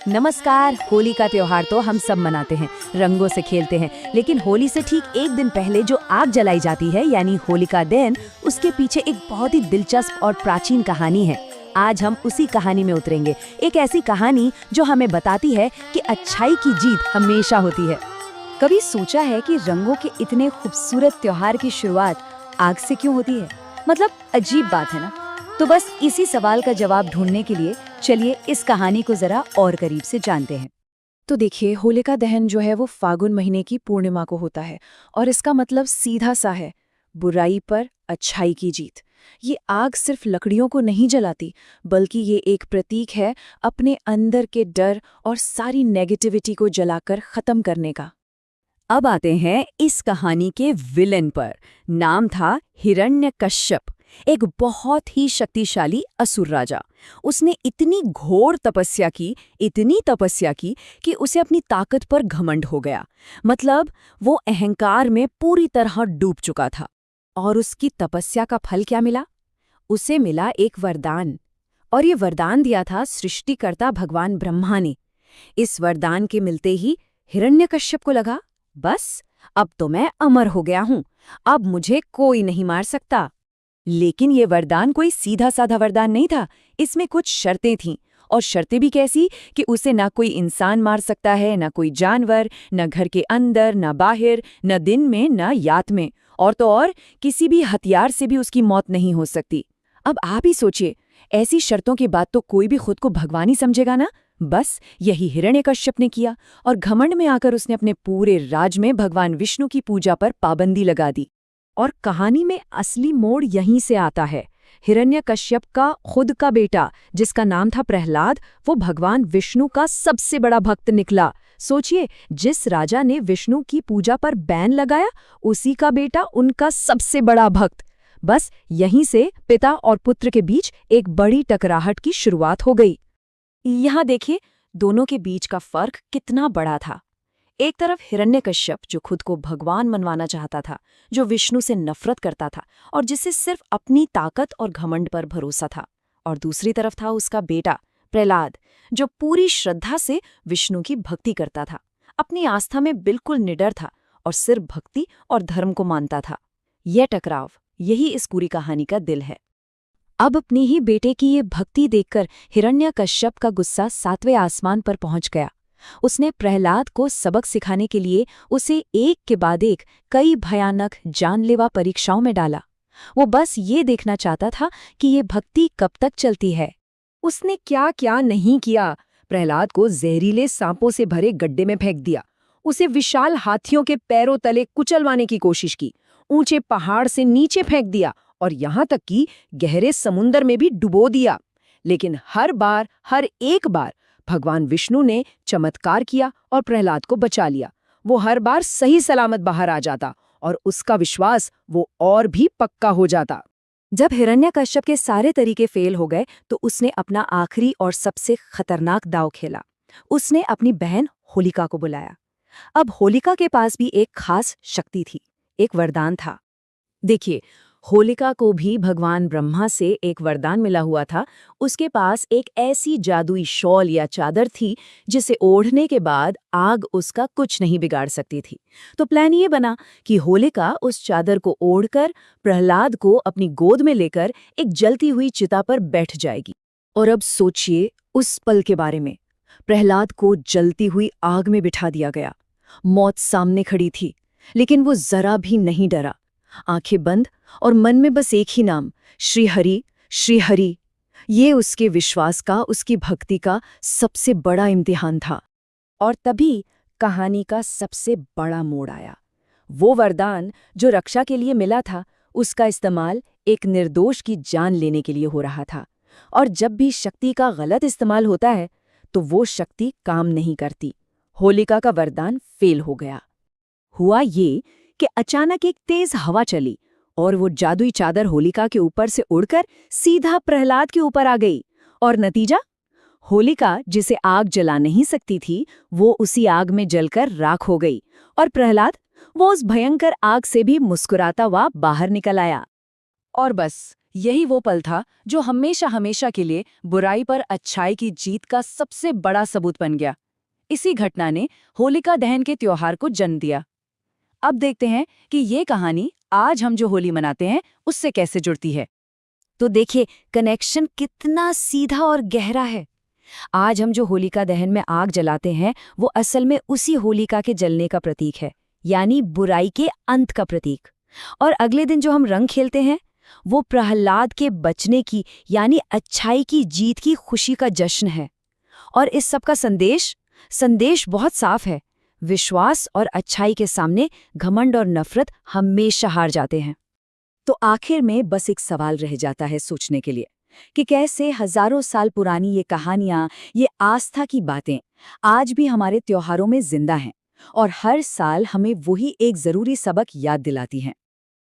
नमस्कार। होली का त्योहार तो हम सब मनाते हैं, रंगों से खेलते हैं, लेकिन होली से ठीक एक दिन पहले जो आग जलाई जाती है यानी होलिका दहन, उसके पीछे एक बहुत ही दिलचस्प और प्राचीन कहानी है। आज हम उसी कहानी में उतरेंगे, एक ऐसी कहानी जो हमें बताती है कि अच्छाई की जीत हमेशा होती है। कभी सोचा है कि रंगों के इतने खूबसूरत त्योहार की शुरुआत आग से क्यों होती है? मतलब अजीब बात है ना? तो बस इसी सवाल का जवाब ढूंढने के लिए चलिए इस कहानी को जरा और करीब से जानते हैं। तो देखिए, होलिका दहन जो है वो फागुन महीने की पूर्णिमा को होता है और इसका मतलब सीधा सा है, बुराई पर अच्छाई की जीत। ये आग सिर्फ लकड़ियों को नहीं जलाती, बल्कि ये एक प्रतीक है अपने अंदर के डर और सारी नेगेटिविटी को जलाकर खत्म करने का। अब आते हैं इस कहानी के विलेन पर। नाम था हिरण्यकश्यप, एक बहुत ही शक्तिशाली असुर राजा। उसने इतनी घोर तपस्या की कि उसे अपनी ताकत पर घमंड हो गया। मतलब वो अहंकार में पूरी तरह डूब चुका था। और उसकी तपस्या का फल क्या मिला? उसे मिला एक वरदान, और ये वरदान दिया था सृष्टिकर्ता भगवान ब्रह्मा ने। इस वरदान के मिलते ही हिरण्यकश्यप को लगा, बस अब तो मैं अमर हो गया हूं, अब मुझे कोई नहीं मार सकता। लेकिन ये वरदान कोई सीधा साधा वरदान नहीं था, इसमें कुछ शर्तें थीं। और शर्तें भी कैसी कि उसे ना कोई इंसान मार सकता है, ना कोई जानवर, न घर के अंदर, न बाहर, न दिन में, न रात में, और तो और किसी भी हथियार से भी उसकी मौत नहीं हो सकती। अब आप ही सोचिए, ऐसी शर्तों के बाद तो कोई भी खुद को भगवान ही समझेगा ना। बस यही हिरण्यकश्यप ने किया, और घमंड में आकर उसने अपने पूरे राज में भगवान विष्णु की पूजा पर पाबंदी लगा दी। और कहानी में असली मोड़ यहीं से आता है। हिरण्यकश्यप का खुद का बेटा, जिसका नाम था प्रहलाद, वो भगवान विष्णु का सबसे बड़ा भक्त निकला। सोचिए, जिस राजा ने विष्णु की पूजा पर बैन लगाया, उसी का बेटा उनका सबसे बड़ा भक्त। बस यहीं से पिता और पुत्र के बीच एक बड़ी टकराहट की शुरुआत हो गई। यहाँ देखिए, दोनों के बीच का फर्क कितना बड़ा था। एक तरफ हिरण्यकश्यप, जो खुद को भगवान मनवाना चाहता था, जो विष्णु से नफरत करता था और जिसे सिर्फ अपनी ताकत और घमंड पर भरोसा था। और दूसरी तरफ था उसका बेटा प्रहलाद, जो पूरी श्रद्धा से विष्णु की भक्ति करता था, अपनी आस्था में बिल्कुल निडर था और सिर्फ भक्ति और धर्म को मानता था। यह टकराव, यही इस पूरी कहानी का दिल है। अब अपने ही बेटे की ये भक्ति देखकर हिरण्यकश्यप का गुस्सा 7वें आसमान पर पहुंच गया। उसने प्रहलाद को सबक सिखाने के लिए उसे एक के बाद एक कई भयानक जानलेवा परीक्षाओं में डाला। वो बस ये देखना चाहता था कि ये भक्ति कब तक चलती है। उसने क्या क्या नहीं किया। प्रहलाद को जहरीले सांपों से भरे गड्ढे में फेंक दिया, उसे विशाल हाथियों के पैरों तले कुचलवाने की कोशिश की, ऊंचे पहाड़ से नीचे फेंक दिया और यहां तक कि गहरे समुंदर में भी डुबो दिया। लेकिन हर एक बार भगवान विष्णु ने चमत्कार किया और प्रहलाद को बचा लिया। वो हर बार सही सलामत बाहर आ जाता और उसका विश्वास वो और भी पक्का हो जाता। जब हिरण्यकश्यप के सारे तरीके फेल हो गए तो उसने अपना आखिरी और सबसे खतरनाक दांव खेला। उसने अपनी बहन होलिका को बुलाया। अब होलिका के पास भी एक खास शक्ति थी, एक वरदान था। देखिए, होलिका को भी भगवान ब्रह्मा से एक वरदान मिला हुआ था। उसके पास एक ऐसी जादुई शॉल या चादर थी जिसे ओढ़ने के बाद आग उसका कुछ नहीं बिगाड़ सकती थी। तो प्लान ये बना कि होलिका उस चादर को ओढ़कर प्रहलाद को अपनी गोद में लेकर एक जलती हुई चिता पर बैठ जाएगी। और अब सोचिए उस पल के बारे में। प्रहलाद को जलती हुई आग में बिठा दिया गया। मौत सामने खड़ी थी, लेकिन वो जरा भी नहीं डरा। आंखें बंद और मन में बस एक ही नाम, श्री हरि, श्री हरि। ये उसके विश्वास का, उसकी भक्ति का सबसे बड़ा इम्तिहान था। और तभी कहानी का सबसे बड़ा मोड़ आया। वो वरदान जो रक्षा के लिए मिला था, उसका इस्तेमाल एक निर्दोष की जान लेने के लिए हो रहा था। और जब भी शक्ति का गलत इस्तेमाल होता है तो वो शक्ति काम नहीं करती। होलिका का वरदान फेल हो गया। हुआ ये कि अचानक एक तेज हवा चली और वो जादुई चादर होलिका के ऊपर से उड़कर सीधा प्रहलाद के ऊपर आ गई। और नतीजा, होलिका, जिसे आग जला नहीं सकती थी, वो उसी आग में जलकर राख हो गई। और प्रहलाद, वो उस भयंकर आग से भी मुस्कुराता हुआ बाहर निकल आया। और बस यही वो पल था जो हमेशा हमेशा के लिए बुराई पर अच्छाई की जीत का सबसे बड़ा सबूत बन गया। इसी घटना ने होलिका दहन के त्योहार को जन्म दिया। अब देखते हैं कि ये कहानी आज हम जो होली मनाते हैं उससे कैसे जुड़ती है। तो देखिए, कनेक्शन कितना सीधा और गहरा है। आज हम जो होलिका दहन में आग जलाते हैं वो असल में उसी होलिका के जलने का प्रतीक है, यानी बुराई के अंत का प्रतीक। और अगले दिन जो हम रंग खेलते हैं वो प्रहलाद के बचने की यानी अच्छाई की जीत की खुशी का जश्न है। और इस सब का संदेश बहुत साफ है। विश्वास और अच्छाई के सामने घमंड और नफरत हमेशा हार जाते हैं। तो आखिर में बस एक सवाल रह जाता है सोचने के लिए कि कैसे हजारों साल पुरानी ये कहानियां, ये आस्था की बातें आज भी हमारे त्योहारों में जिंदा हैं और हर साल हमें वही एक जरूरी सबक याद दिलाती हैं।